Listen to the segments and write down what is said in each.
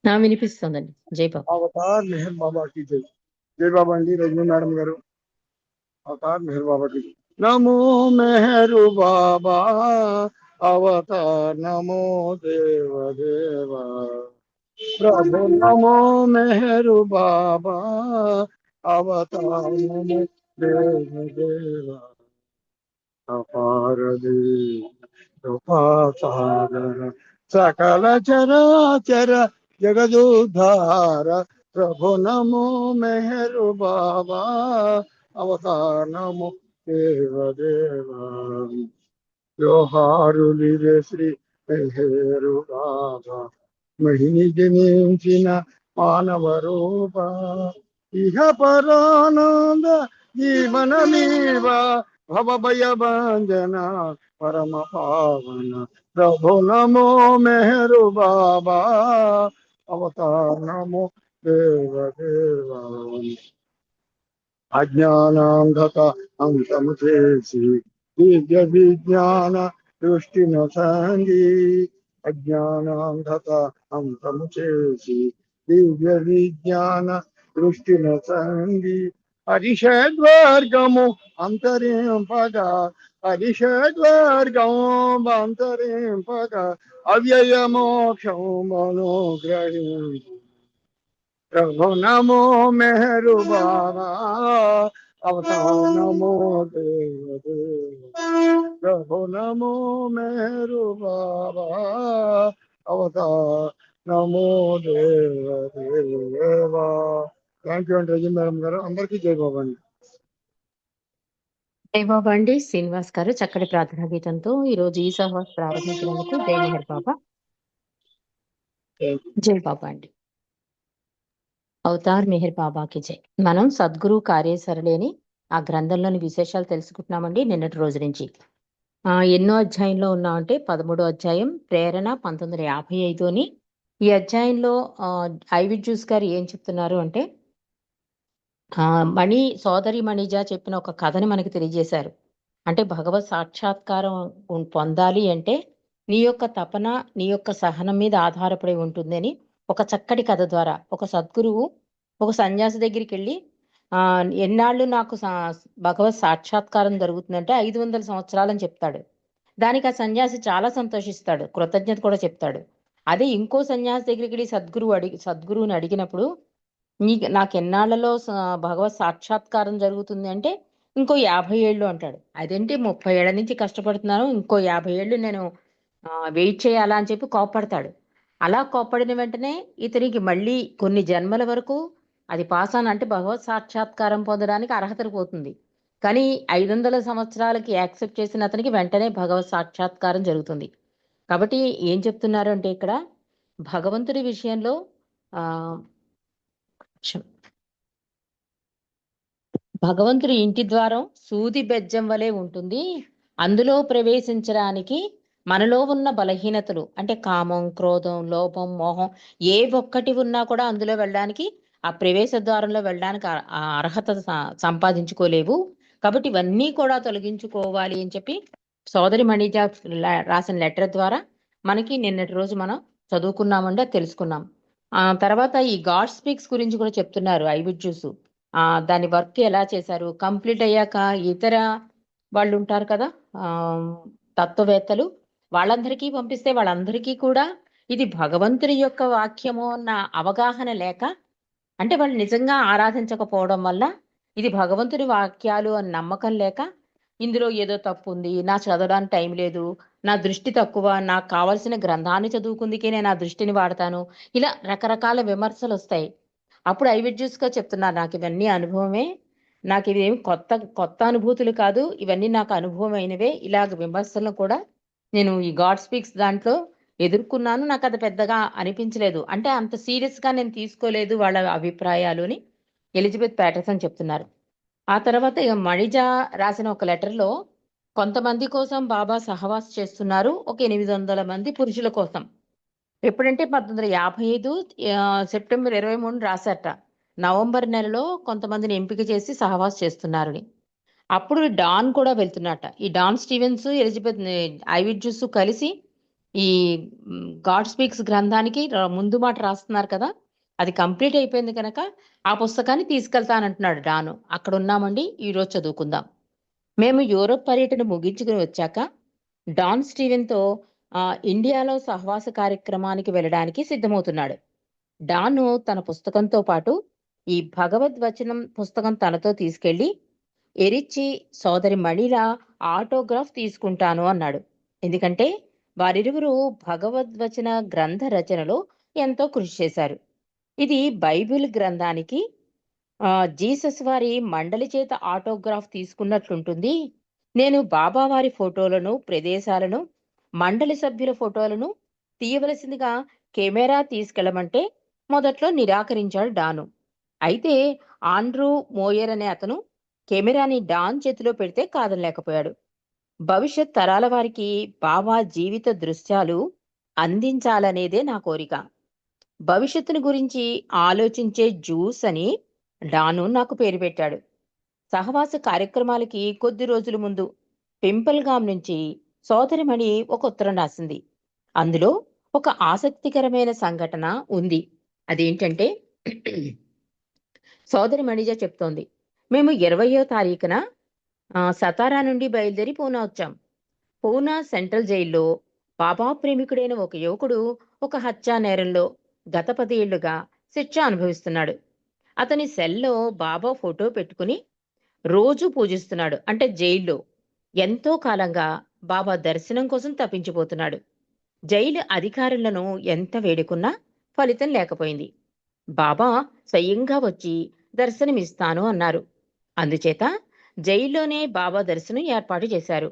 వినిపిస్తుందండి. జై బాబా. అవతార్ మెహర్ బాబా की जय. जय बाबा అండి రజనీ మేడం గారు. అవతార్ మెహర్ బాబా की जय. నమో మెహరు బాబా అవతార్ నమో దేవ దేవా ప్రభు నమో మెహరు బాబా అవతార్ నమో దేవ దేవా అపారది కృపాసాగర సకల చరాచర జగదుద్ధార ప్రభు నమో మెహరు బాబా అవతార్ నమో దేవ దేవా వ్యవహారులిరే శ్రీ మెహరు బాబా మహిని జనించిన మానవ రూప ఇహ పరానంద జీవనమీవ భవభయ భంజన పరమ పావన ప్రభు నమో మెహరు బాబా అవతార్ నమో దేవ దేవా అజ్ఞానాంధక అంతము చేసి దివ్య విజ్ఞాన దృష్టిన సంగి అజ్ఞానాంధక అంతము చేసి దివ్య విజ్ఞాన దృష్టిన సంగి హరిషద్వర్గము అంతరింపగా హరిషద్వర్గము అంతరింపగా అవ్యయ మోక్షం మనోగ్రహించు ప్రభు నమో మెహరు బాబా అవతార్ నమో దేవ దేవ ప్రభు నమో మెహరు బాబా అవతార్ నమో దేవ దేవ. థ్యాంక్ యూ అండి రజనీ మేడం గారు. అందరికీ జై బాబా అండి. జై బాబా అండి. శ్రీనివాస్ గారు చక్కటి ప్రార్థనా గీతంతో ఈ రోజు ఈ సహవాస్ ప్రారంభించినందుకు జై మెహర్ బాబా. జై బాబా అండి. అవతార్ మెహర్ బాబాకి జై. మనం సద్గురు కార్యసరళి అని ఆ గ్రంథంలోని విశేషాలు తెలుసుకుంటున్నామండి నిన్నటి రోజు నుంచి. ఎన్నో అధ్యాయంలో ఉన్నామంటే 13వ అధ్యాయం ప్రేరణ 1955 అని. ఈ అధ్యాయంలో ఐవిడ్ జ్యూస్ గారు ఏం చెప్తున్నారు అంటే మణి సోదరి మణిజ చెప్పిన ఒక కథని మనకి తెలియజేశారు. అంటే భగవత్ సాక్షాత్కారం పొందాలి అంటే నీ యొక్క తపన నీ యొక్క సహనం మీద ఆధారపడి ఉంటుందని ఒక చక్కటి కథ ద్వారా ఒక సద్గురువు ఒక సన్యాసి దగ్గరికి వెళ్ళి ఎన్నాళ్ళు నాకు భగవత్ సాక్షాత్కారం జరుగుతుందంటే 500 సంవత్సరాలని చెప్తాడు. దానికి ఆ సన్యాసి చాలా సంతోషిస్తాడు, కృతజ్ఞత కూడా చెప్తాడు. అదే ఇంకో సన్యాసి దగ్గరికి వెళ్ళి సద్గురువుని అడిగినప్పుడు నాకు ఎన్నాళ్లలో భగవత్ సాక్షాత్కారం జరుగుతుంది అంటే ఇంకో 50 ఏళ్ళు అంటాడు. అదేంటి 30 ఏళ్ల నుంచి కష్టపడుతున్నాను, ఇంకో 50 ఏళ్ళు నేను వెయిట్ చేయాలా అని చెప్పి కోప్పడతాడు. అలా కోప్పడిన వెంటనే ఇతనికి మళ్ళీ కొన్ని జన్మల వరకు అది పాస్ ఆన్ అంటే భగవత్ సాక్షాత్కారం పొందడానికి అర్హత పోతుంది. కానీ 500 సంవత్సరాలకి యాక్సెప్ట్ చేసిన అతనికి వెంటనే భగవత్ సాక్షాత్కారం జరుగుతుంది. కాబట్టి ఏం చెప్తున్నారు అంటే ఇక్కడ భగవంతుడి విషయంలో భగవంతుడి ఇంటి ద్వారం సూది బెజ్జం వలె ఉంటుంది. అందులో ప్రవేశించడానికి మనలో ఉన్న బలహీనతలు అంటే కామం, క్రోధం, లోపం, మోహం ఏ ఒక్కటి ఉన్నా కూడా అందులో వెళ్ళడానికి ఆ ప్రవేశ ద్వారంలో వెళ్ళడానికి అర్హత సంపాదించుకోలేవు. కాబట్టి ఇవన్నీ కూడా తొలగించుకోవాలి అని చెప్పి సోదరి మణిజ రాసిన లెటర్ ద్వారా మనకి నిన్నటి రోజు మనం చదువుకున్నామంటే తెలుసుకున్నాం. తర్వాత ఈ గాడ్ స్పీక్స్ గురించి కూడా చెప్తున్నారు ఐవిడ్ జ్యూస్. దాని వర్క్ ఎలా చేశారు, కంప్లీట్ అయ్యాక ఇతర వాళ్ళు ఉంటారు కదా తత్వవేత్తలు, వాళ్ళందరికీ పంపిస్తే వాళ్ళందరికీ కూడా ఇది భగవంతుడి యొక్క వాక్యము అన్న అవగాహన లేక, అంటే వాళ్ళు నిజంగా ఆరాధించకపోవడం వల్ల ఇది భగవంతుడి వాక్యాలు అని నమ్మకం లేక ఇందులో ఏదో తప్పు ఉంది, నా చదవడానికి టైం లేదు, నా దృష్టి తక్కువ, నాకు కావాల్సిన గ్రంథాన్ని చదువుకుందికే నేను ఆ దృష్టిని వాడతాను, ఇలా రకరకాల విమర్శలు వస్తాయి. అప్పుడు ఐవిడ్యూస్గా చెప్తున్నారు, నాకు ఇవన్నీ అనుభవమే, నాకు ఇవేమి కొత్త అనుభూతులు కాదు, ఇవన్నీ నాకు అనుభవమైనవే. ఇలాగ విమర్శలను కూడా నేను ఈ గాడ్ స్పీక్స్ దాంట్లో ఎదుర్కొన్నాను, నాకు అది పెద్దగా అనిపించలేదు, అంటే అంత సీరియస్గా నేను తీసుకోలేదు వాళ్ళ అభిప్రాయాలు అని ఎలిజబెత్ ప్యాటర్సన్ చెప్తున్నారు. ఆ తర్వాత ఇక మణిజ రాసిన ఒక లెటర్లో కొంతమంది కోసం బాబా సహవాస్ చేస్తున్నారు, ఒక 800 మంది పురుషుల కోసం. ఎప్పుడంటే 1955 సెప్టెంబర్ 23 రాశారట. నవంబర్ నెలలో కొంతమందిని ఎంపిక చేసి సహవాస్ చేస్తున్నారని. అప్పుడు డాన్ కూడా వెళ్తున్నట్ట. ఈ డాన్ స్టీవెన్స్, ఎలిజబెత్ ఐవిడ్ జ్యూస్ కలిసి ఈ గాడ్ స్పీక్స్ గ్రంథానికి ముందు మాట రాస్తున్నారు కదా, అది కంప్లీట్ అయిపోయింది కనుక ఆ పుస్తకాన్ని తీసుకెళ్తానంటున్నాడు డాను. అక్కడ ఉన్నామండి, ఈరోజు చదువుకుందాం. మేము యూరోప్ పర్యటన ముగించుకుని వచ్చాక డాన్ స్టీవెన్తో ఇండియాలో సహవాస కార్యక్రమానికి వెళ్ళడానికి సిద్ధమవుతున్నాడు. డాను తన పుస్తకంతో పాటు ఈ భగవద్వచనం పుస్తకం తనతో తీసుకెళ్లి ఎరిచి సోదరి మణిల ఆటోగ్రాఫ్ తీసుకుంటాను అన్నాడు. ఎందుకంటే వారిరువురు భగవద్వచన గ్రంథ రచనలో ఎంతో కృషి చేశారు. ఇది బైబిల్ గ్రంథానికి జీసస్ వారి మండలి చేత ఆటోగ్రాఫ్ తీసుకున్నట్లుంటుంది. నేను బాబా వారి ఫోటోలను, ప్రదేశాలను, మండలి సభ్యుల ఫోటోలను తీయవలసిందిగా కెమెరా తీసుకెళ్లమంటే మొదట్లో నిరాకరించాడు డాను. అయితే ఆండ్రూ మోయర్ అనే అతను కెమెరాని డాన్ చేతిలో పెడితే కాదనలేకపోయాడు. భవిష్యత్ తరాల వారికి బాబా జీవిత దృశ్యాలు అందించాలనేదే నా కోరిక. భవిష్యత్తును గురించి ఆలోచించే జ్యూస్ అని డాను నాకు పేరు పెట్టాడు. సహవాస కార్యక్రమాలకి కొద్ది రోజుల ముందు పింపల్గామ్ నుంచి సోదరిమణి ఒక ఉత్తరం రాసింది. అందులో ఒక ఆసక్తికరమైన సంఘటన ఉంది. అదేంటంటే సోదరి మణిజ చెప్తోంది, మేము 20వ తారీఖున సతారా నుండి బయలుదేరి పూనా వచ్చాం. పూనా సెంట్రల్ జైల్లో బాబా ప్రేమికుడైన ఒక యువకుడు ఒక హత్యా నేరంలో గత 10 ఏళ్లుగా శిక్ష అనుభవిస్తున్నాడు. అతని సెల్లో బాబా ఫోటో పెట్టుకుని రోజు పూజిస్తున్నాడు. అంటే జైల్లో ఎంతో కాలంగా బాబా దర్శనం కోసం తప్పించిపోతున్నాడు. జైలు అధికారులను ఎంత వేడుకున్నా ఫలితం లేకపోయింది. బాబా స్వయంగా వచ్చి దర్శనమిస్తాను అన్నారు. అందుచేత జైల్లోనే బాబా దర్శనం ఏర్పాటు చేశారు.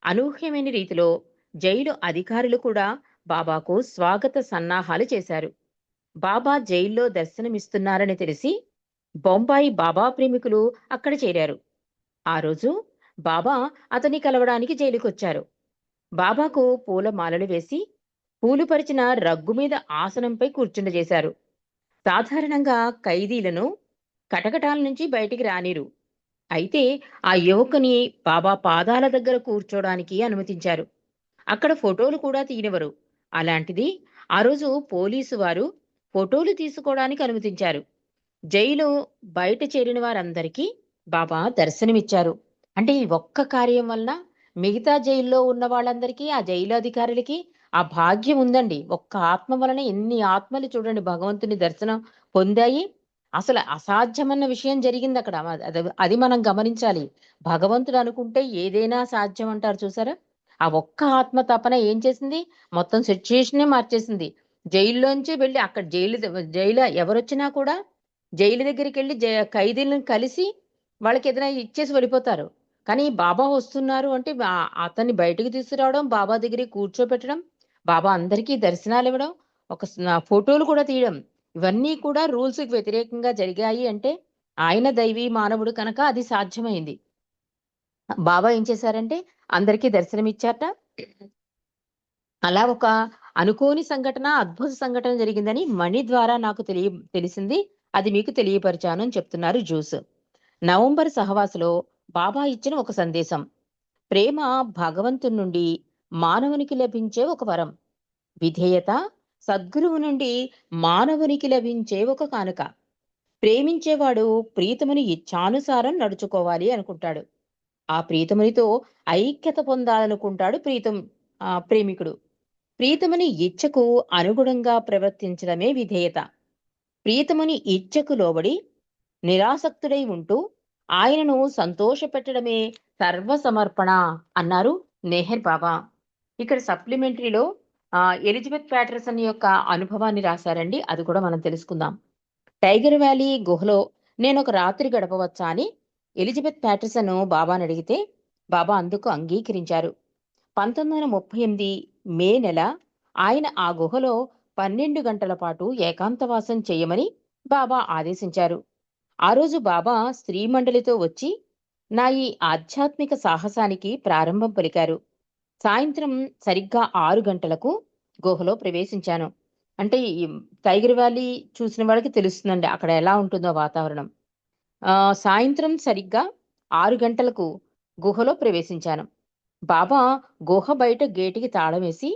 అనూహ్యమైన రీతిలో జైలు అధికారులు కూడా బాబాకు స్వాగత సన్నాహాలు చేశారు. బాబా జైల్లో దర్శనమిస్తున్నారని తెలిసి బొంబాయి బాబా ప్రేమికులు అక్కడ చేరారు. ఆ రోజు బాబా అతన్ని కలవడానికి జైలుకొచ్చారు. బాబాకు పూల మాలలు వేసి పూలు పరిచిన రగ్గు మీద ఆసనంపై కూర్చుండజేశారు. సాధారణంగా ఖైదీలను కటకటాల నుంచి బయటికి రానిరు. అయితే ఆ యువకుని బాబా పాదాల దగ్గర కూర్చోడానికి అనుమతించారు. అక్కడ ఫోటోలు కూడా తీయనివ్వరు. అలాంటిది ఆ రోజు పోలీసు వారు ఫోటోలు తీసుకోవడానికి అనుమతించారు. జైలు బయట చేరిన వారందరికీ బాబా దర్శనమిచ్చారు. అంటే ఈ ఒక్క కార్యం వలన మిగతా జైల్లో ఉన్న వాళ్ళందరికీ, ఆ జైలు అధికారులకి ఆ భాగ్యం ఉందండి. ఒక్క ఆత్మ వలన ఎన్ని ఆత్మలు చూడండి భగవంతుని దర్శనం పొందాయి. అసలు అసాధ్యమన్న విషయం జరిగింది అక్కడ. అది మనం గమనించాలి. భగవంతుడు అనుకుంటే ఏదైనా సాధ్యం అంటారు చూసారా? ఆ ఒక్క ఆత్మ తపన ఏం చేసింది? మొత్తం సిచ్యుయేషనే మార్చేసింది. జైల్లోంచి వెళ్ళి అక్కడ జైలు ఎవరొచ్చినా కూడా జైలు దగ్గరికెళ్ళి ఖైదీలను కలిసి వాళ్ళకి ఏదైనా ఇచ్చేసి వెళ్ళిపోతారు. కానీ బాబా వస్తున్నారు అంటే అతన్ని బయటికి తీసుకురావడం, బాబా దగ్గరికి కూర్చోపెట్టడం, బాబా అందరికీ దర్శనాలివ్వడం, ఫోటోలు కూడా తీయడం, ఇవన్నీ కూడా రూల్స్‌కి వ్యతిరేకంగా జరిగాయి అంటే ఆయన దైవీ మానవుడు కనుక అది సాధ్యమైంది. బాబా ఏం చేశారంటే అందరికీ దర్శనమిచ్చారట. అలా ఒక అనుకోని సంఘటన, అద్భుత సంఘటన జరిగిందని మణి ద్వారా నాకు తెలిసింది. అది మీకు తెలియపరిచాను అని చెప్తున్నారు జోస్. నవంబర్ సహవాసలో బాబా ఇచ్చిన ఒక సందేశం. ప్రేమ భగవంతుని నుండి మానవునికి లభించే ఒక వరం. విధేయత సద్గురువు నుండి మానవునికి లభించే ఒక కానుక. ప్రేమించేవాడు ప్రీతముని ఇచ్ఛానుసారం నడుచుకోవాలి అనుకుంటాడు. ఆ ప్రీతమునితో ఐక్యత పొందాలనుకుంటాడు ప్రేమికుడు. ప్రీతముని ఇచ్ఛకు అనుగుణంగా ప్రవర్తించడమే విధేయత. ప్రీతముని ఇచ్ఛకు లోబడి నిరాసక్తుడై ఉంటూ ఆయనను సంతోషపెట్టడమే సర్వసమర్పణ అన్నారు నెహర్ బాబా. ఇక్కడ సప్లిమెంటరీలో ఎలిజబెత్ ప్యాటర్సన్ యొక్క అనుభవాన్ని రాశారండి. అది కూడా మనం తెలుసుకుందాం. టైగర్ వ్యాలీ గుహలో నేనొక రాత్రి గడపవచ్చా అని ఎలిజబెత్ ప్యాటర్సన్ బాబాని అడిగితే బాబా అందుకు అంగీకరించారు. 1938 మే నెల ఆయన ఆ గుహలో 12 గంటల పాటు ఏకాంతవాసం చేయమని బాబా ఆదేశించారు. ఆ రోజు బాబా స్త్రీమండలితో వచ్చి నా ఈ ఆధ్యాత్మిక సాహసానికి ప్రారంభం పలికారు. సాయంత్రం సరిగ్గా 6 గంటలకు గుహలో ప్రవేశించాను. అంటే ఈ టైగర్ వ్యాలీ చూసిన వాళ్ళకి తెలుస్తుందండి అక్కడ ఎలా ఉంటుందో వాతావరణం. సాయంత్రం సరిగ్గా 6 గంటలకు గుహలో ప్రవేశించాను. బాబా గుహ బయట గేటుకి తాళం వేసి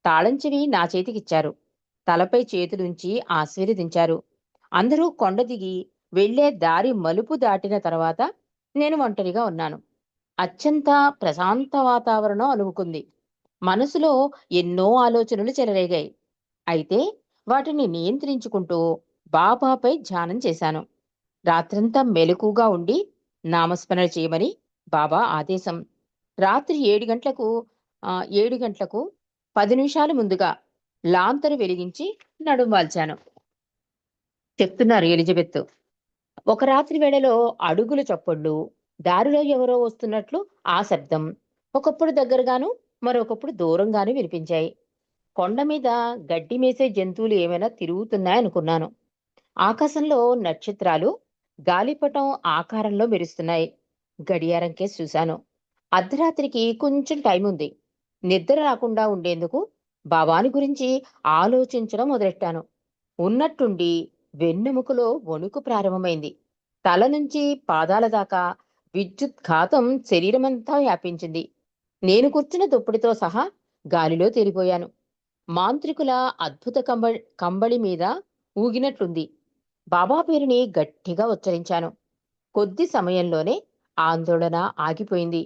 తాళం చెవి నా చేతికిచ్చారు. తలపై చేతులుంచి ఆశీర్వదించారు. అందరూ కొండ దిగి వెళ్లే దారి మలుపు దాటిన తర్వాత నేను ఒంటరిగా ఉన్నాను. అత్యంత ప్రశాంత వాతావరణం అలుముకుంది. మనసులో ఎన్నో ఆలోచనలు చెలరేగాయి. అయితే వాటిని నియంత్రించుకుంటూ బాబాపై ధ్యానం చేశాను. రాత్రంతా మెలకుగా ఉండి నామస్మరణ చేయమని బాబా ఆదేశం. రాత్రి 7 గంటలకు 10 నిమిషాలు ముందుగా లాంతరు వెలిగించి నడుం వాల్చాను. చెప్తున్నారు ఎలిజబెత్. ఒక రాత్రి వేళలో అడుగుల చప్పుళ్ళు, దారిలో ఎవరో వస్తున్నట్లు ఆ శబ్దం ఒకప్పుడు దగ్గరగాను, మరొకప్పుడు దూరంగాను వినిపించాయి. కొండ మీద గడ్డి మేసే జంతువులు ఏమైనా తిరుగుతున్నాయనుకున్నాను. ఆకాశంలో నక్షత్రాలు గాలిపటం ఆకారంలో మెరుస్తున్నాయి. గడియారం కేసి చూశాను. అర్ధరాత్రికి కొంచెం టైం ఉంది. నిద్ర రాకుండా ఉండేందుకు బాబాని గురించి ఆలోచించడం మొదలెట్టాను. ఉన్నట్టుండి వెన్నెముకలో వణుకు ప్రారంభమైంది. తల నుంచి పాదాల దాకా విద్యుద్ఘాతం శరీరమంతా వ్యాపించింది. నేను కూర్చున్న దుప్పటితో సహా గాలిలో తేలిపోయాను. మాంత్రికుల అద్భుత కంబళి మీద ఊగినట్లుంది. బాబా పేరుని గట్టిగా ఉచ్చరించాను. కొద్ది సమయంలోనే ఆందోళన ఆగిపోయింది.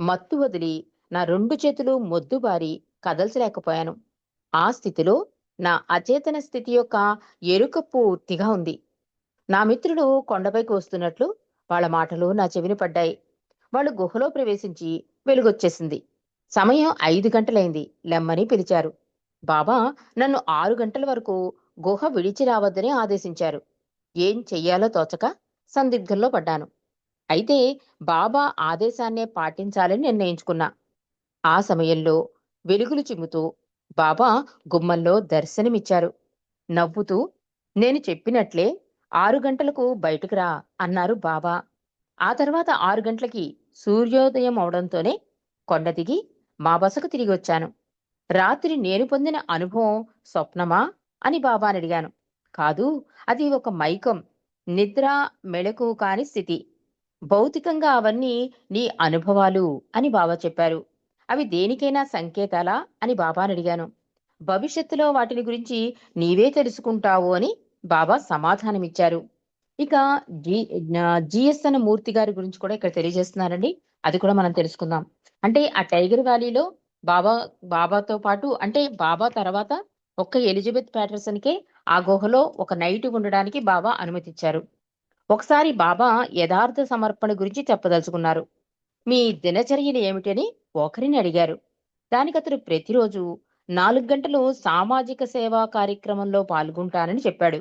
మత్తు వదిలి నా 2 చేతులు మొద్దుబారి కదల్చలేకపోయాను. ఆ స్థితిలో నా అచేతన స్థితి యొక్క ఎరుక పూర్తిగా ఉంది. నా మిత్రులు కొండపైకి వస్తున్నట్లు వాళ్ళ మాటలు నా చెవిని పడ్డాయి. వాళ్ళు గుహలో ప్రవేశించి వెలుగొచ్చేసింది. సమయం 5 గంటలైంది. లెమ్మని పిలిచారు. బాబా నన్ను 6 గంటల వరకు గుహ విడిచి రావద్దని ఆదేశించారు. ఏం చెయ్యాలో తోచక సందిగ్ధంలో పడ్డాను. అయితే బాబా ఆదేశాన్నే పాటించాలని నిర్ణయించుకున్నా. ఆ సమయంలో వెలుగులు చిమ్ముతూ బాబా గుమ్మంలో దర్శనమిచ్చారు. నవ్వుతూ, నేను చెప్పినట్లే 6 గంటలకు బయటకు రా అన్నారు బాబా. ఆ తర్వాత 6 గంటలకి సూర్యోదయం అవడంతోనే కొండ దిగి మా బసకు తిరిగి వచ్చాను. రాత్రి నేను పొందిన అనుభవం స్వప్నమా అని బాబాని అడిగాను. కాదు, అది ఒక మైకం, నిద్ర, మెళకువ కాని స్థితి. భౌతికంగా అవన్నీ నీ అనుభవాలు అని బాబా చెప్పారు. అవి దేనికైనా సంకేతాలా అని బాబాని అడిగాను. భవిష్యత్తులో వాటిని గురించి నీవే తెలుసుకుంటావు అని బాబా సమాధానమిచ్చారు. ఇక జి జిఎస్ఎన్ మూర్తి గారి గురించి కూడా ఇక్కడ తెలియజేస్తున్నారండి. అది కూడా మనం తెలుసుకుందాం. అంటే ఆ టైగర్ వ్యాలీలో బాబా బాబాతో పాటు, అంటే బాబా తర్వాత ఒక్క ఎలిజబెత్ ప్యాటర్సన్కే ఆ గుహలో ఒక నైట్ ఉండడానికి బాబా అనుమతిచ్చారు. ఒకసారి బాబా యథార్థ సమర్పణ గురించి చెప్పదలుచుకున్నారు. మీ దినచర్యలు ఏమిటని ఒకరిని అడిగారు. దానికతడు ప్రతిరోజు 4 గంటలు సామాజిక సేవా కార్యక్రమంలో పాల్గొంటానని చెప్పాడు.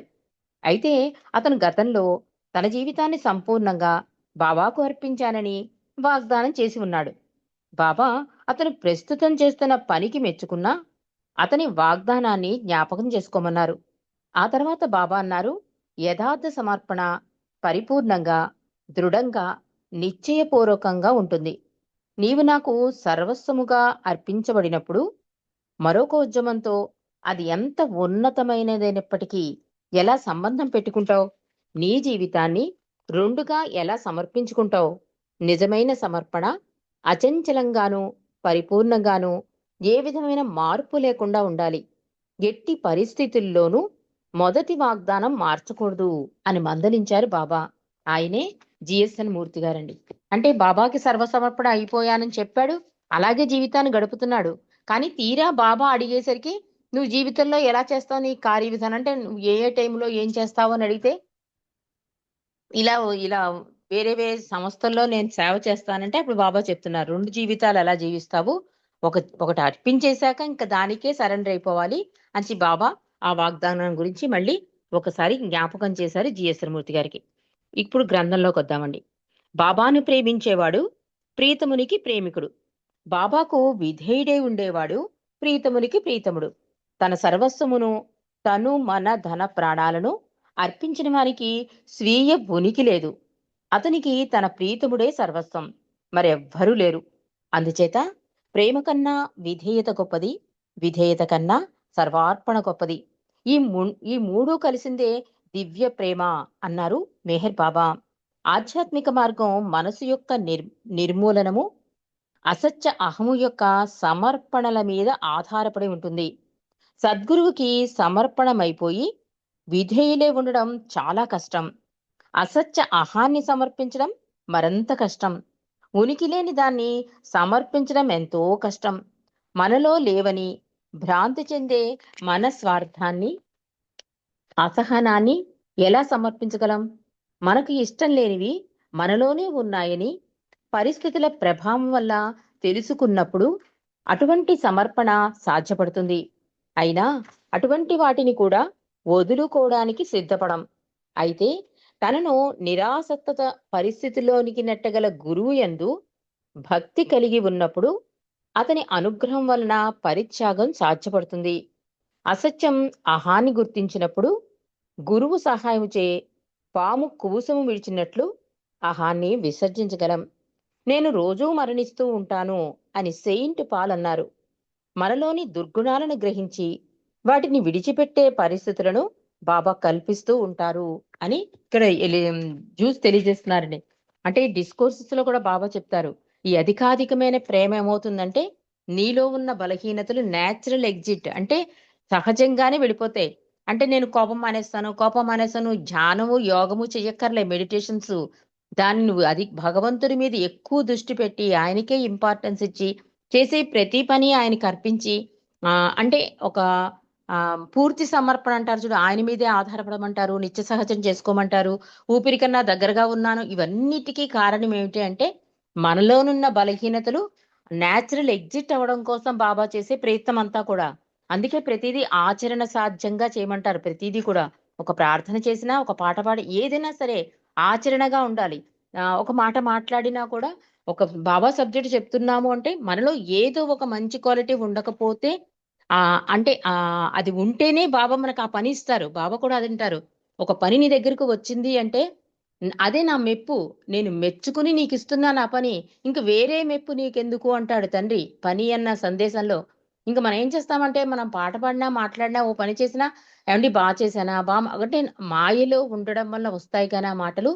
అయితే అతను గతంలో తన జీవితాన్ని సంపూర్ణంగా బాబాకు అర్పించానని వాగ్దానం చేసి ఉన్నాడు. బాబా అతను ప్రస్తుతం చేస్తున్న పనికి మెచ్చుకున్నా అతని వాగ్దానాన్ని జ్ఞాపకం చేసుకోమన్నారు. ఆ తర్వాత బాబా అన్నారు, యథార్థ సమర్పణ పరిపూర్ణంగా, దృఢంగా, నిశ్చయపూర్వకంగా ఉంటుంది. నీవు నాకు సర్వస్వముగా అర్పించబడినప్పుడు మరొక ఉద్యమంతో అది ఎంత ఉన్నతమైనదైనప్పటికీ ఎలా సంబంధం పెట్టుకుంటావు? నీ జీవితాన్ని రెండుగా ఎలా సమర్పించుకుంటావు? నిజమైన సమర్పణ అచంచలంగాను, పరిపూర్ణంగాను, ఏ విధమైన మార్పు లేకుండా ఉండాలి. ఎట్టి పరిస్థితుల్లోనూ మొదటి వాగ్దానం మార్చకూడదు అని మందలించారు బాబా. ఆయనే జిఎస్ఎన్ మూర్తి గారండి. అంటే బాబాకి సర్వసమర్పణ అయిపోయానని చెప్పాడు. అలాగే జీవితాన్ని గడుపుతున్నాడు. కానీ తీరా బాబా అడిగేసరికి నువ్వు జీవితంలో ఎలా చేస్తావు, నీ కార్య విధానం అంటే నువ్వు ఏ ఏ టైంలో ఏం చేస్తావు అని అడిగితే ఇలా ఇలా వేరే వేరే సంస్థల్లో నేను సేవ చేస్తానంటే అప్పుడు బాబా చెప్తున్నారు, 2 జీవితాలు ఎలా జీవిస్తావు, ఒకటి అర్పించేశాక ఇంకా దానికే సరెండర్ అయిపోవాలి అని బాబా ఆ వాగ్దానం గురించి మళ్ళీ ఒకసారి జ్ఞాపకం చేశారు జిఎస్ఆర్ మూర్తి గారికి. ఇప్పుడు గ్రంథంలోకి వద్దామండి. బాబాను ప్రేమించేవాడు ప్రీతమునికి ప్రేమికుడు. బాబాకు విధేయుడై ఉండేవాడు ప్రీతమునికి ప్రీతముడు. తన సర్వస్వమును, తను మన ధన ప్రాణాలను అర్పించిన వారికి స్వీయ ఉనికి లేదు. అతనికి తన ప్రీతముడే సర్వస్వం, మరెవ్వరూ లేరు. అందుచేత ప్రేమ కన్నా విధేయత గొప్పది, విధేయత కన్నా సర్వార్పణ గొప్పది. ఈ మూడు కలిసిందే దివ్య ప్రేమ అన్నారు మెహర్ బాబా. ఆధ్యాత్మిక మార్గం మనసు యొక్క నిర్మూలనము, అసత్య అహము యొక్క సమర్పణల మీద ఆధారపడి ఉంటుంది. సద్గురువుకి సమర్పణమైపోయి విధేయులే ఉండడం చాలా కష్టం. అసత్య అహాన్ని సమర్పించడం మరింత కష్టం. ఉనికి లేని దాన్ని సమర్పించడం ఎంతో కష్టం. మనలో లేవని భ్రాంతి చెందే మన స్వార్థాన్ని, అసహనాన్ని ఎలా సమర్పించగలం? మనకు ఇష్టం లేనివి మనలోనే ఉన్నాయని పరిస్థితుల ప్రభావం వల్ల తెలుసుకున్నప్పుడు అటువంటి సమర్పణ సాధ్యపడుతుంది. అయినా అటువంటి వాటిని కూడా వదులుకోవడానికి సిద్ధపడం. అయితే తనను నిరాసక్తత పరిస్థితిలోనికి నెట్టగల గురువు యందు భక్తి కలిగి ఉన్నప్పుడు అతని అనుగ్రహం వలన పరిత్యాగం సాధ్యపడుతుంది. అసత్యం అహాన్ని గుర్తించినప్పుడు గురువు సహాయముచే పాము కుబుసము విడిచినట్లు అహాన్ని విసర్జించగలం. నేను రోజూ మరణిస్తూ ఉంటాను అని సెయింట్ పాల్ అన్నారు. మనలోని దుర్గుణాలను గ్రహించి వాటిని విడిచిపెట్టే పరిస్థితులను బాబా కల్పిస్తూ ఉంటారు అని ఇక్కడ జ్యూస్ తెలియజేస్తున్నారండి. అంటే ఈ డిస్కోర్సెస్ లో కూడా బాబా చెప్తారు, ఈ అధికాధికమైన ప్రేమ ఏమవుతుందంటే నీలో ఉన్న బలహీనతలు నేచురల్ ఎగ్జిట్ అంటే సహజంగానే వెళ్ళిపోతాయి. అంటే నేను కోపం మానేస్తాను, ధ్యానము యోగము చెయ్యక్కర్లే, మెడిటేషన్స్, దాన్ని నువ్వు అది భగవంతుడి మీద ఎక్కువ దృష్టి పెట్టి ఆయనకే ఇంపార్టెన్స్ ఇచ్చి చేసే ప్రతి పని ఆయనకి అర్పించి అంటే ఒక పూర్తి సమర్పణ అంటారు చూడు, ఆయన మీదే ఆధారపడమంటారు, నిత్య సహజం చేసుకోమంటారు, ఊపిరి కన్నా దగ్గరగా ఉన్నాను. ఇవన్నిటికీ కారణం ఏమిటి అంటే మనలోనున్న బలహీనతలు నేచురల్ ఎగ్జిట్ అవ్వడం కోసం బాబా చేసే ప్రయత్నం అంతా కూడా. అందుకే ప్రతిదీ ఆచరణ సాధ్యంగా చేయమంటారు. ప్రతిదీ కూడా ఒక ప్రార్థన చేసినా, ఒక పాట పాడి ఏదైనా సరే ఆచరణగా ఉండాలి. ఒక మాట మాట్లాడినా కూడా ఒక బాబా సబ్జెక్ట్ చెప్తున్నాము అంటే మనలో ఏదో ఒక మంచి క్వాలిటీ ఉండకపోతే అంటే అది ఉంటేనే బాబా మనకు ఆ పని ఇస్తారు. బాబా కూడా అదంటారు, ఒక పని నీ దగ్గరకు వచ్చింది అంటే అదే నా మెప్పు, నేను మెచ్చుకుని నీకు ఇస్తున్నాను ఆ పని, ఇంక వేరే మెప్పు నీకెందుకు అంటాడు తండ్రి పని అన్న సందేశంలో. ఇంక మనం ఏం చేస్తామంటే మనం పాట పాడినా మాట్లాడినా ఓ పని చేసినా ఏమండి బాగా చేశానా అంటే మాయలో ఉండడం వల్ల వస్తాయి కానీ ఆ మాటలు,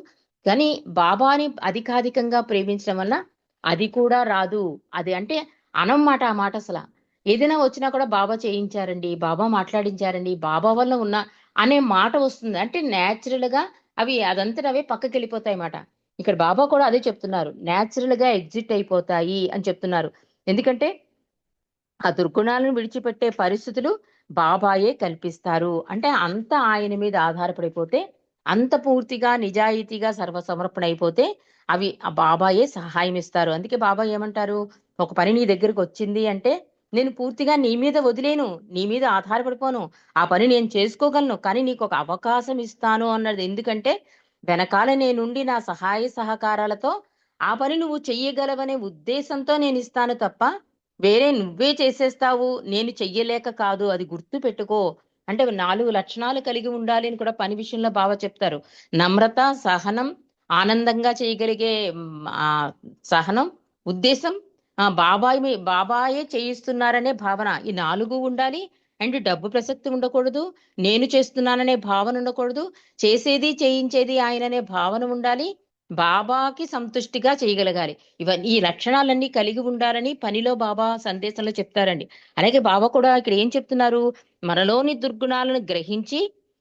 కానీ బాబాని అధికాధికంగా ప్రేమించడం వల్ల అది కూడా రాదు. అది అంటే అనమాట ఆ మాట అసలు. ఏదైనా వచ్చినా కూడా బాబా చేయించారండి, బాబా మాట్లాడించారండి, బాబా వల్ల ఉన్న అనే మాట వస్తుంది. అంటే నేచురల్ గా అవి అదంతట అవే పక్కకి వెళ్ళిపోతాయి మాట. ఇక్కడ బాబా కూడా అదే చెప్తున్నారు, నేచురల్ గా ఎగ్జిట్ అయిపోతాయి అని చెప్తున్నారు. ఎందుకంటే ఆ దుర్గుణాలను విడిచిపెట్టే పరిస్థితులు బాబాయే కల్పిస్తారు. అంటే అంత ఆయన మీద ఆధారపడిపోతే, అంత పూర్తిగా నిజాయితీగా సర్వసమర్పణ అయిపోతే అవి ఆ బాబాయే సహాయం ఇస్తారు. అందుకే బాబా ఏమంటారు, ఒక పని నీ దగ్గరకు వచ్చింది అంటే నేను పూర్తిగా నీ మీద వదిలేను, నీ మీద ఆధారపడిపోను, ఆ పని నేను చేసుకోగలను, కానీ నీకు ఒక అవకాశం ఇస్తాను అన్నది. ఎందుకంటే వెనకాల నేనుండి నా సహాయ సహకారాలతో ఆ పని నువ్వు చెయ్యగలవనే ఉద్దేశంతో నేను ఇస్తాను తప్ప వేరే నువ్వే చేసేస్తావు నేను చెయ్యలేక కాదు, అది గుర్తు పెట్టుకో. అంటే 4 లక్షణాలు కలిగి ఉండాలి అని కూడా పని విషయంలో బావ చెప్తారు. నమ్రత, సహనం, ఆనందంగా చేయగలిగే సహనం, ఉద్దేశం, బాబాయే చేయిస్తున్నారనే భావన, ఈ 4 ఉండాలి. అండ్ డబ్బు ప్రసక్తి ఉండకూడదు, నేను చేస్తున్నాననే భావన ఉండకూడదు, చేసేది చేయించేది ఆయననే భావన ఉండాలి, బాబాకి సంతుష్టిగా చేయగలగాలి. ఇవన్నీ ఈ లక్షణాలన్నీ కలిగి ఉండాలని పనిలో బాబా సందేశంలో చెప్తారండి. అలాగే బాబా కూడా ఇక్కడ ఏం చెప్తున్నారు, మనలోని దుర్గుణాలను గ్రహించి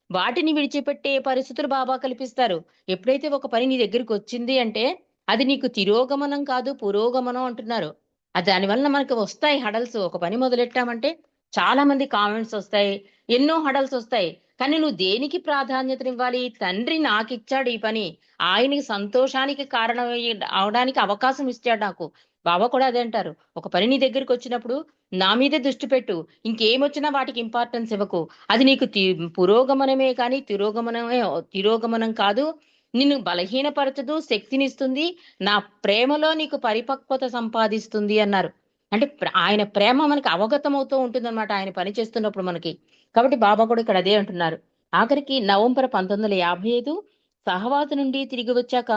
వాటిని విడిచిపెట్టే పరిస్థితులు బాబా కల్పిస్తారు. ఎప్పుడైతే ఒక పని నీ దగ్గరికి వచ్చింది అంటే అది నీకు తిరోగమనం కాదు పురోగమనం అంటున్నారు. దానివల్ల మనకి వస్తాయి హడల్స్. ఒక పని మొదలెట్టామంటే చాలా మంది కామెంట్స్ వస్తాయి, ఎన్నో హడల్స్ వస్తాయి. కానీ నువ్వు దేనికి ప్రాధాన్యతనివ్వాలి? తండ్రి నాకిచ్చాడు ఈ పని, ఆయనకి సంతోషానికి కారణం అవడానికి అవకాశం ఇచ్చాడు నాకు. బాబా కూడా అదే అంటారు, ఒక పని నీ దగ్గరికి వచ్చినప్పుడు నా మీదే దృష్టి పెట్టు, ఇంకేమొచ్చినా వాటికి ఇంపార్టెన్స్ ఇవ్వకు. అది నీకు పురోగమనమే కానీ తిరోగమనం కాదు, నిన్ను బలహీనపరచదు, శక్తినిస్తుంది, నా ప్రేమలో నీకు పరిపక్వత సంపాదిస్తుంది అన్నారు. అంటే ఆయన ప్రేమ మనకి అవగతం అవుతూ ఉంటుందన్నమాట ఆయన పని చేస్తున్నప్పుడు మనకి. కాబట్టి బాబా కూడా ఇక్కడ అదే అంటున్నారు. ఆఖరికి నవంబర్ 1955 సహవాస నుండి తిరిగి వచ్చాక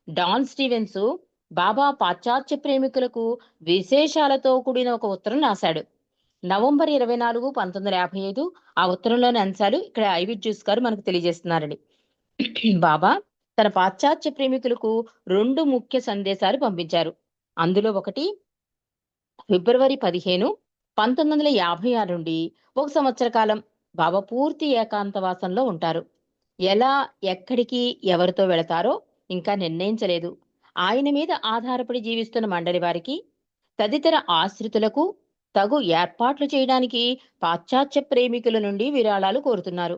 డాన్ స్టీవెన్స్ బాబా పాశ్చాత్య ప్రేమికులకు విశేషాలతో కూడిన ఒక ఉత్తరం రాశాడు. నవంబర్ 24, 1955 ఆ ఉత్తరంలోని అంశాలు ఇక్కడ ఐవిడ్ జ్యూస్ గారు మనకు తెలియజేస్తున్నారండి. బాబా తన పాశ్చాత్య ప్రేమికులకు 2 ముఖ్య సందేశాలు పంపించారు. అందులో ఒకటి ఫిబ్రవరి 15, 1956 నుండి 1 సంవత్సర కాలం బాబా పూర్తి ఏకాంతవాసంలో ఉంటారు. ఎలా, ఎక్కడికి, ఎవరితో వెళతారో ఇంకా నిర్ణయించలేదు. ఆయన మీద ఆధారపడి జీవిస్తున్న మండలి వారికి, తదితర ఆశ్రితులకు తగు ఏర్పాట్లు చేయడానికి పాశ్చాత్య ప్రేమికుల నుండి విరాళాలు కోరుతున్నారు.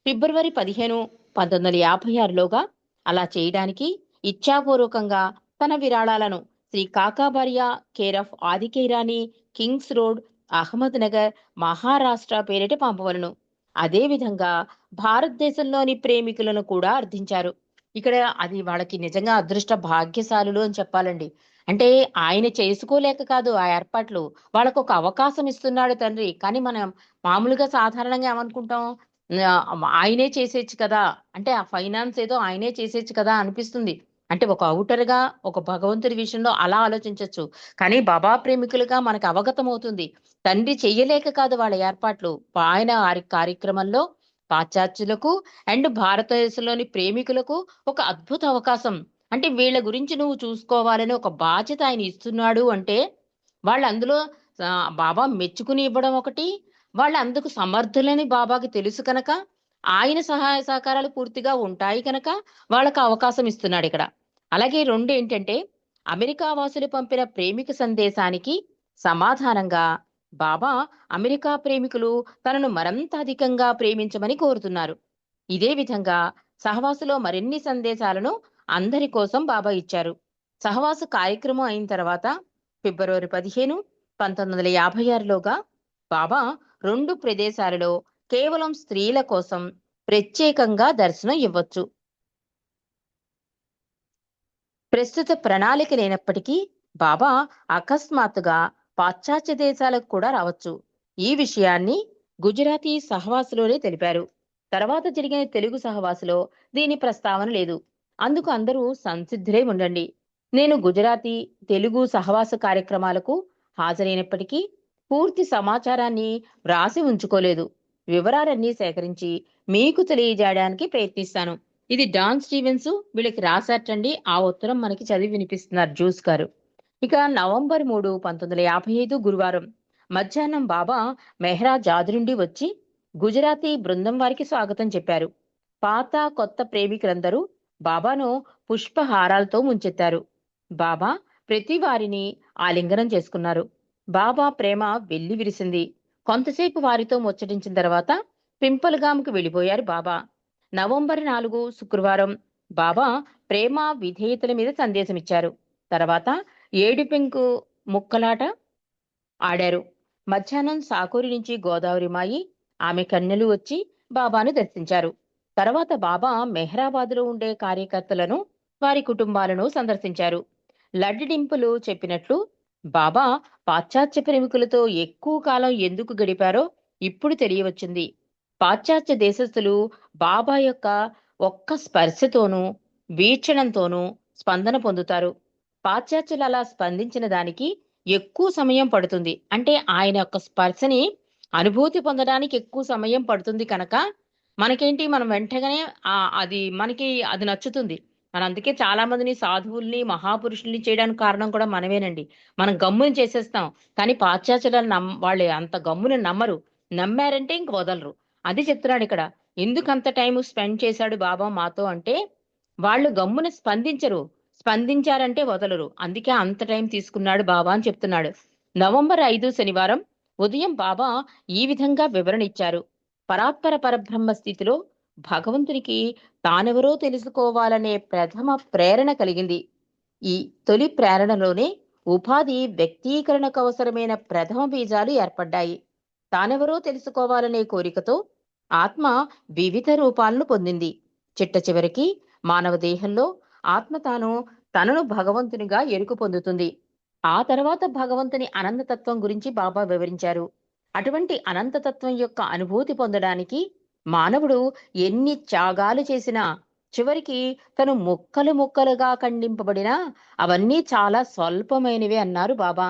ఫిబ్రవరి 15, 1956లోగా అలా చేయడానికి ఇచ్ఛాపూర్వకంగా తన విరాళాలను Shri Kakabaria care of Adikairani, Kings Road, Ahmednagar, Maharashtra పేరిట పంపవలను. అదేవిధంగా భారతదేశంలోని ప్రేమికులను కూడా అర్థించారు. ఇక్కడ అది వాళ్ళకి నిజంగా అదృష్ట భాగ్యశాలులు అని చెప్పాలండి. అంటే ఆయన చేసుకోలేక కాదు ఆ ఏర్పాట్లు. వాళ్ళకు ఒక అవకాశం ఇస్తున్నాడు తండ్రి. కానీ మనం మామూలుగా సాధారణంగా ఏమనుకుంటాం, ఆయనే చేసేయచ్చు కదా, అంటే ఆ ఫైనాన్స్ ఏదో ఆయనే చేసేయచ్చు కదా అనిపిస్తుంది. అంటే ఒక ఔటర్గా ఒక భగవంతుడి విషయంలో అలా ఆలోచించవచ్చు. కానీ బాబా ప్రేమికులుగా మనకు అవగతం అవుతుంది తండ్రి చెయ్యలేక కాదు వాళ్ళ ఏర్పాట్లు. ఆయన కార్యక్రమంలో పాశ్చాత్యులకు అండ్ భారతదేశంలోని ప్రేమికులకు ఒక అద్భుత అవకాశం. అంటే వీళ్ళ గురించి నువ్వు చూసుకోవాలని ఒక బాధ్యత ఆయన ఇస్తున్నాడు అంటే వాళ్ళు అందులో బాబా మెచ్చుకుని ఇవ్వడం ఒకటి, వాళ్ళు అందుకు సమర్థులని బాబాకి తెలుసు కనుక ఆయన సహాయ సహకారాలు పూర్తిగా ఉంటాయి కనుక వాళ్ళకి అవకాశం ఇస్తున్నాడు ఇక్కడ. అలాగే 2 ఏంటంటే, అమెరికా వాసులు పంపిన ప్రేమిక సందేశానికి సమాధానంగా బాబా అమెరికా ప్రేమికులు తనను మరింత అధికంగా ప్రేమించమని కోరుతున్నారు. ఇదే విధంగా సహవాసులో మరిన్ని సందేశాలను అందరి కోసం బాబా ఇచ్చారు. సహవాసు కార్యక్రమం అయిన తర్వాత ఫిబ్రవరి 15, 1956లోగా బాబా 2 ప్రదేశాలలో కేవలం స్త్రీల కోసం ప్రత్యేకంగా దర్శనం ఇవ్వచ్చు. ప్రస్తుత ప్రణాళిక లేనప్పటికీ బాబా అకస్మాత్తుగా పాశ్చాత్య దేశాలకు కూడా రావచ్చు. ఈ విషయాన్ని గుజరాతీ సహవాసులోనే తెలిపారు. తర్వాత జరిగిన తెలుగు సహవాసులో దీని ప్రస్తావన లేదు. అందుకు అందరూ సంసిద్ధులై ఉండండి. నేను గుజరాతీ, తెలుగు సహవాస కార్యక్రమాలకు హాజరైనప్పటికీ పూర్తి సమాచారాన్ని వ్రాసి ఉంచుకోలేదు. వివరాలన్నీ సేకరించి మీకు తెలియజేయడానికి ప్రయత్నిస్తాను. ఇది డాన్ స్టీవెన్స్ వీళ్ళకి రాశాటండి. ఆ ఉత్తరం మనకి చదివి వినిపిస్తున్నారు జూస్ గారు. ఇక నవంబర్ 3, 1955 గురువారం మధ్యాహ్నం బాబా మెహ్రాజాద్ నుండి వచ్చి గుజరాతీ బృందం వారికి స్వాగతం చెప్పారు. పాత కొత్త ప్రేమికులందరూ బాబాను పుష్పహారాలతో ముంచెత్తారు. బాబా ప్రతి వారిని ఆలింగనం చేసుకున్నారు. బాబా ప్రేమ వెల్లి విరిసింది. కొంతసేపు వారితో ముచ్చటించిన తర్వాత పింపల్గామ్కు వెళ్ళిపోయారు బాబా. నవంబర్ 4 శుక్రవారం బాబా ప్రేమ విధేయతల మీద సందేశమిచ్చారు. తర్వాత ఏడుపెంకు ముక్కలాట ఆడారు. మధ్యాహ్నం సాకూరి నుంచి గోదావరి మాయి, ఆమె కన్యలు వచ్చి బాబాను దర్శించారు. తర్వాత బాబా మెహ్రాబాద్లో ఉండే కార్యకర్తలను, వారి కుటుంబాలను సందర్శించారు. లడ్డిడింపులు చెప్పినట్లు బాబా పాశ్చాత్య ప్రేమికులతో ఎక్కువ కాలం ఎందుకు గడిపారో ఇప్పుడు తెలియవచ్చింది. పాశ్చాత్య దేశస్థులు బాబా యొక్క ఒక్క స్పర్శతోనూ వీక్షణంతోనూ స్పందన పొందుతారు. పాశ్చాత్యులు అలా స్పందించిన దానికి ఎక్కువ సమయం పడుతుంది. అంటే ఆయన యొక్క స్పర్శని అనుభూతి పొందడానికి ఎక్కువ సమయం పడుతుంది కనుక మనకేంటి, మనం వెంటనే మనకి అది నచ్చుతుంది. మన అందుకే చాలా మందిని సాధువుల్ని, మహాపురుషుల్ని చేయడానికి కారణం కూడా మనమేనండి. మనం గమ్ముని చేసేస్తాం. కానీ పాశ్చాత్యులు వాళ్ళు అంత గమ్ముని నమ్మరు. నమ్మారంటే ఇంక వదలరు. అది చెప్తున్నాడు ఇక్కడ. ఎందుకంత టైం స్పెండ్ చేశాడు బాబా మాతో అంటే, వాళ్ళు గమ్మున స్పందించరు. స్పందించారంటే వదలరు. అందుకే అంత టైం తీసుకున్నాడు బాబా అని చెప్తున్నాడు. నవంబర్ 5 శనివారం ఉదయం బాబా ఈ విధంగా వివరణ ఇచ్చారు. పరాత్పర పరబ్రహ్మ స్థితిలో భగవంతునికి తానెవరో తెలుసుకోవాలనే ప్రథమ ప్రేరణ కలిగింది. ఈ తొలి ప్రేరణలోనే ఉపాధి వ్యక్తీకరణకు అవసరమైన ప్రథమ బీజాలు ఏర్పడ్డాయి. తానెవరో తెలుసుకోవాలనే కోరికతో ఆత్మ వివిధ రూపాలను పొందింది. చిట్ట చివరికి మానవ దేహంలో ఆత్మ తనను భగవంతునిగా ఎరుకు పొందుతుంది. ఆ తర్వాత భగవంతుని అనంతతత్వం గురించి బాబా వివరించారు. అటువంటి అనంతతత్వం యొక్క అనుభూతి పొందడానికి మానవుడు ఎన్ని త్యాగాలు చేసినా చివరికి తను ముక్కలు ముక్కలుగా ఖండింపబడినా అవన్నీ చాలా స్వల్పమైనవి అన్నారు బాబా.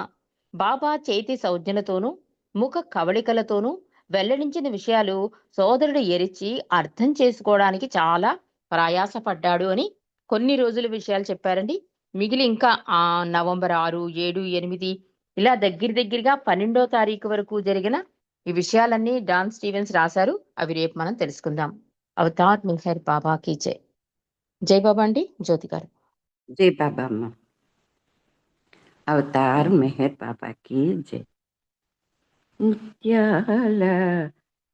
బాబా చేతి సౌజ్ఞలతోనూ ముఖ కవళికలతోనూ వెల్లడించిన విషయాలు సోదరుడు ఎరిచి అర్థం చేసుకోవడానికి చాలా ప్రయాసపడ్డాడు అని కొన్ని రోజుల విషయాలు చెప్పారండి. మిగిలి ఇంకా నవంబర్ 6, 7, 8 ఇలా దగ్గరగా 12వ తారీఖు వరకు జరిగిన ఈ విషయాలన్నీ డాన్ స్టీవెన్స్ రాశారు. అవి రేపు మనం తెలుసుకుందాం. అవతార్ మెహర్ బాబా కీ జై. జై బాబా అండి. జ్యోతి గారు. జై బాబా అమ్మ. అవతార్ మెహర్ బాబాకి జై. ముత్యాల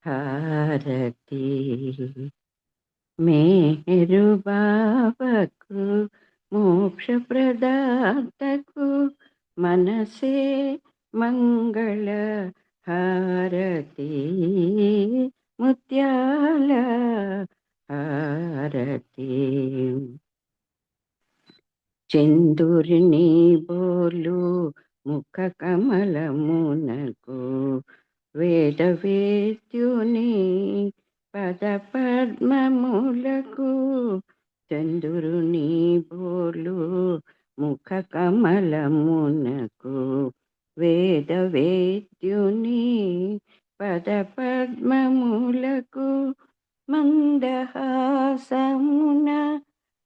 హారతి మేరు బాబాకు మోక్ష ప్రదాతకు మనసే మంగళ హారతి ముత్యాల హారతి. చందురిని బోలు ముఖ కమలమునకు వేదవేద్యుని పద పద్మములకు. చందురుని బోలు ముఖ కమలమునకు వేదవేద్యుని పద పద్మములకు. మందహాసమున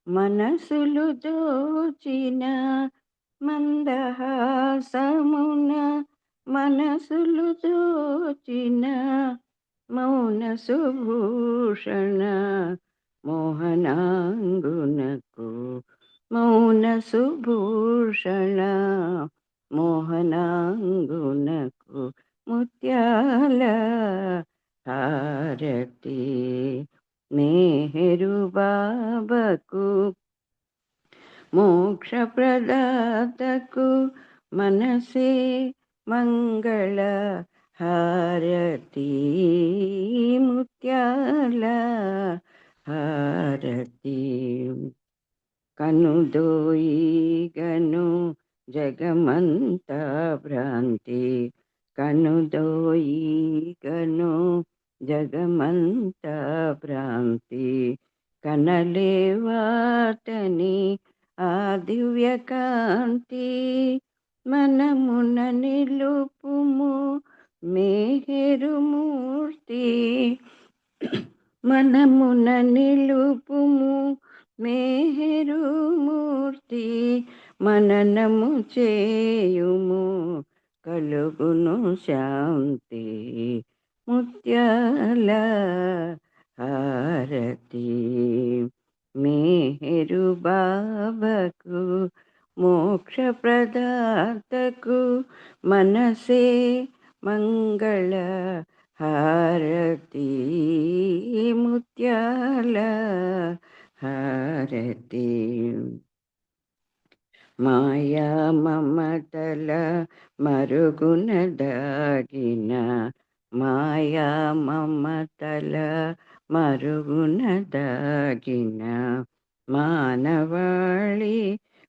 మనసులు దోచిన మందహాసమున మనసులు దోచిన మౌన సుభూషణ మోహనాంగునకు. మౌన సుభూషణ మోహనాంగునకు ముత్యాల హారతి మేరు బాబాకు మోక్ష ప్రదాతకు మనసే మంగళ హారతి ముత్యాల హారతి. కనుదోయిగను జగమంత భ్రాంతి. కనుదోయిగను జగమంత భ్రాంతి. కనలేవాటని ఆ దివ్య కాంతి. మనమున నిలుపుము మేహెరుమూర్తి. మనమున నిలుపుము మేహెరుమూర్తి. మననము చేయుము కలుగును శాంతి ముత్యాల హారతి మేరు బాబాకు మోక్ష ప్రదాతకు మనసే మంగళ హారతి ముత్యాల హారతి. మాయా మమతల మరుగున దాగిన మాయా మమతల మరుగున దాగిన మానవాళి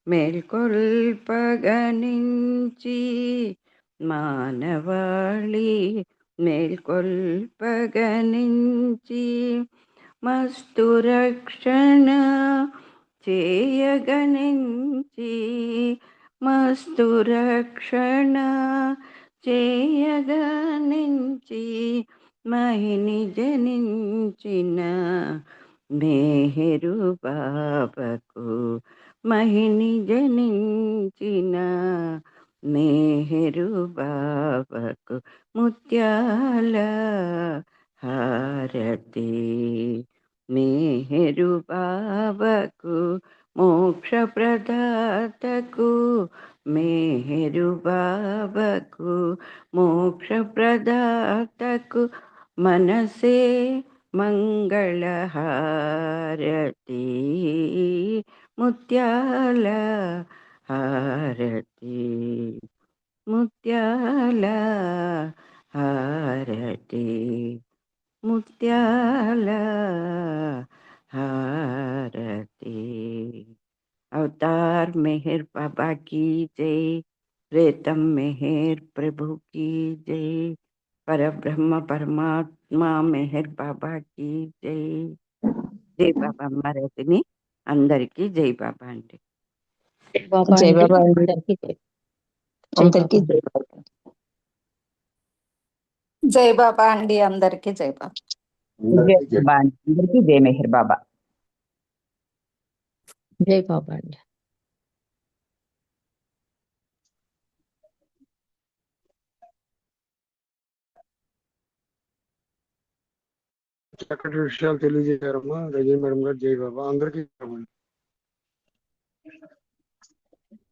మేల్కొల్పగనించి. మానవాళి మేల్కొల్పగనించి మస్తు రక్షణ చేయగనించి. మస్తు రక్షణ చేయగనించి మహిని జనించిన మేహెరు బాబాకు. మహిని జనించిన మేహెరు బాబాకు ముత్యాల హారతి మేహెరు బాబాకు మోక్ష ప్రదాతకు. మేహెరు బాబాకు మోక్ష ప్రదాతకు మనసే మంగళ హారతి ముత్యాల హారతి ముత్యాల హారతి ముత్యాల హారతి. अवतार मेहर बाबा की जय. प्रेतम मेहर प्रभु की जय. परब्रह्म परमात्मा मेहर बाबा की जय. జై బాబా అమ్మారతిని అందరికీ జై బాబా అండి. జై బాబా అండి. అందరికీ జై బాబా. జై బాబా. జై బాబా అండి అందరికీ జై బాబా. అందరికీ జై మెహర్ బాబా. జై బాబా అండి. చక్కటి విషయాలు తెలియజేశారమ్మా రజనీ మేడం గారు. జై బాబా. అందరికీ